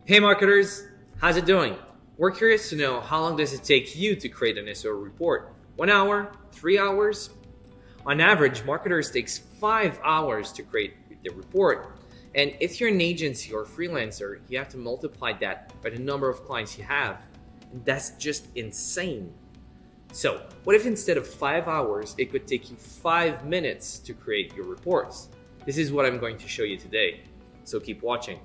Hey marketers, how's it doing? We're curious to know how long does it take you to create an SEO report? 1 hour? 3 hours? On average, marketers takes 5 hours to create the report. And if you're an agency or freelancer, you have to multiply that by the number of clients you have. And that's just insane. So what if instead of 5 hours, it could take you 5 minutes to create your reports? This is what I'm going to show you today. So keep watching.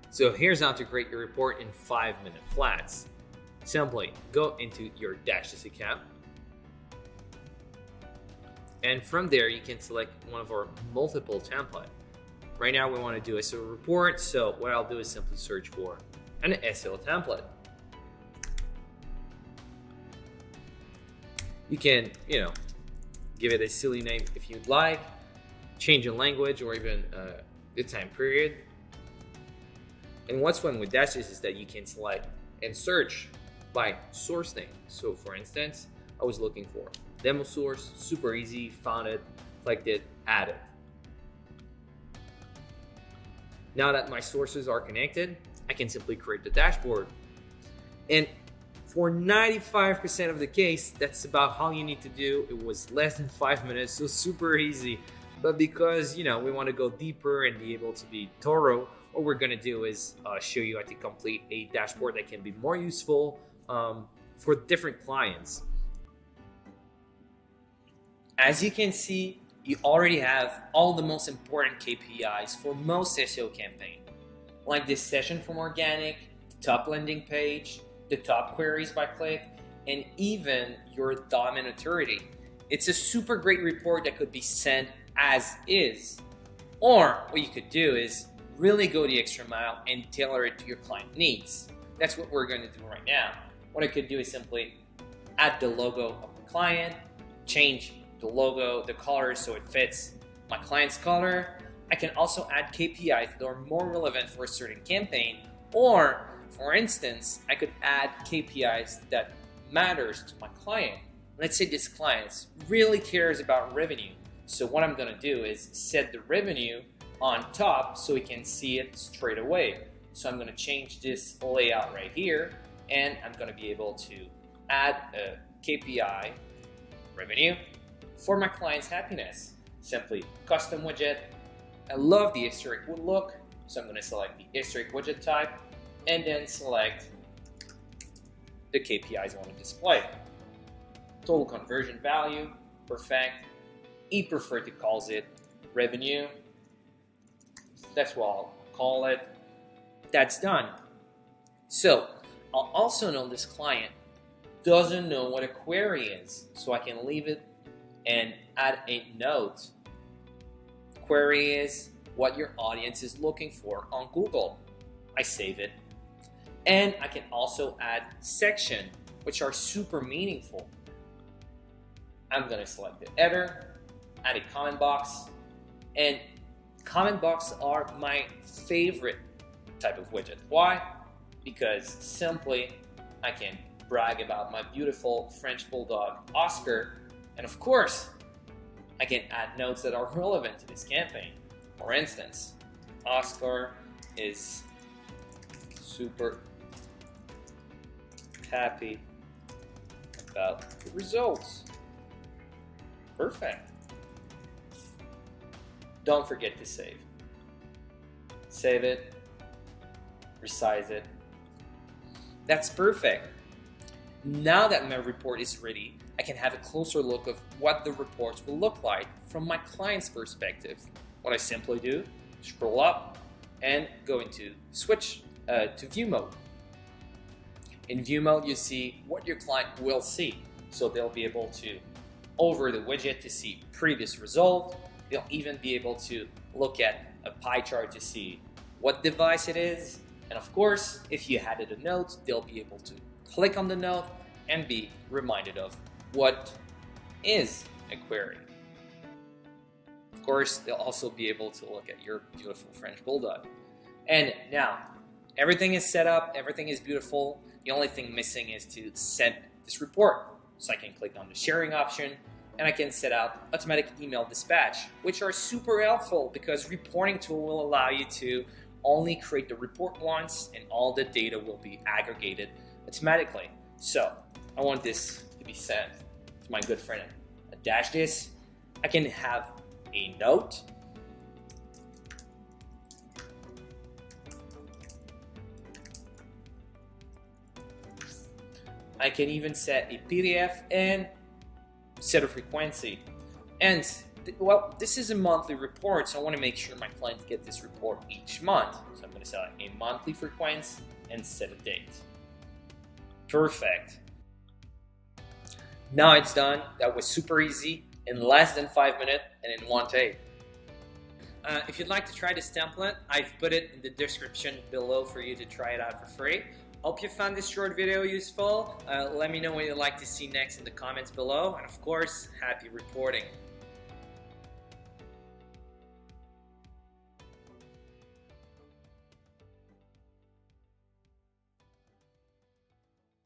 So here's how to create your report in 5-minute flats. Simply go into your DashThis account. And from there, you can select one of our multiple templates. Right now, we want to do a SEO report. So what I'll do is simply search for an SEO template. You can, give it a silly name if you'd like, change the language or even the time period. And what's fun with DashThis is that you can select and search by source name. So for instance, I was looking for demo source, super easy, found it, clicked it, added. Now that my sources are connected, I can simply create the dashboard. And for 95% of the case, that's about how you need to do. It was less than 5 minutes, so super easy. But because, we want to go deeper and be able to be thorough, what we're going to do is show you how to complete a dashboard that can be more useful for different clients. As you can see, you already have all the most important KPIs for most SEO campaign, like this session from organic, the top landing page, the top queries by click, and even your domain authority. It's a super great report that could be sent as is. Or what you could do is really go the extra mile and tailor it to your client needs. That's what we're going to do right now. What I could do is simply add the logo of the client, change the logo, the color so it fits my client's color. I can also add KPIs that are more relevant for a certain campaign, or for instance, I could add KPIs that matters to my client. Let's say this client really cares about revenue. So what I'm going to do is set the revenue on top so we can see it straight away. So I'm going to change this layout right here, and I'm going to be able to add a KPI revenue for my client's happiness. Simply custom widget. I love the historic look, so I'm going to select the historic widget type and then select the KPIs I want to display. Total conversion value, perfect. He preferred to call it revenue. That's what I'll call it. That's done. So I'll also know this client doesn't know what a query is. So I can leave it and add a note. Query is what your audience is looking for on Google. I save it. And I can also add section, which are super meaningful. I'm going to select the header, add a comment box, and comment box are my favorite type of widget. Why? Because simply I can brag about my beautiful French bulldog Oscar, and of course I can add notes that are relevant to this campaign. For instance, Oscar is super happy about the results. Perfect. Don't forget to save. Save it, resize it. That's perfect. Now that my report is ready, I can have a closer look of what the reports will look like from my client's perspective. What I simply do, scroll up and go into switch to view mode. In view mode, you see what your client will see. So they'll be able to over the widget to see previous result. They'll even be able to look at a pie chart to see what device it is. And of course, if you added a note, they'll be able to click on the note and be reminded of what is a query. Of course, they'll also be able to look at your beautiful French bulldog. And now, everything is set up, everything is beautiful. The only thing missing is to send this report. So I can click on the sharing option and I can set out automatic email dispatch, which are super helpful because reporting tool will allow you to only create the report once and all the data will be aggregated automatically. So I want this to be sent to my good friend at DashThis. I can have a note. I can even set a PDF and set a frequency. And well, this is a monthly report, so I want to make sure my clients get this report each month. So I'm going to select a monthly frequency and set a date. Perfect. Now it's done. That was super easy, in less than 5 minutes and in one take. If you'd like to try this template, I've put it in the description below for you to try it out for free. Hope you found this short video useful. Let me know what you'd like to see next in the comments below. And of course, happy reporting.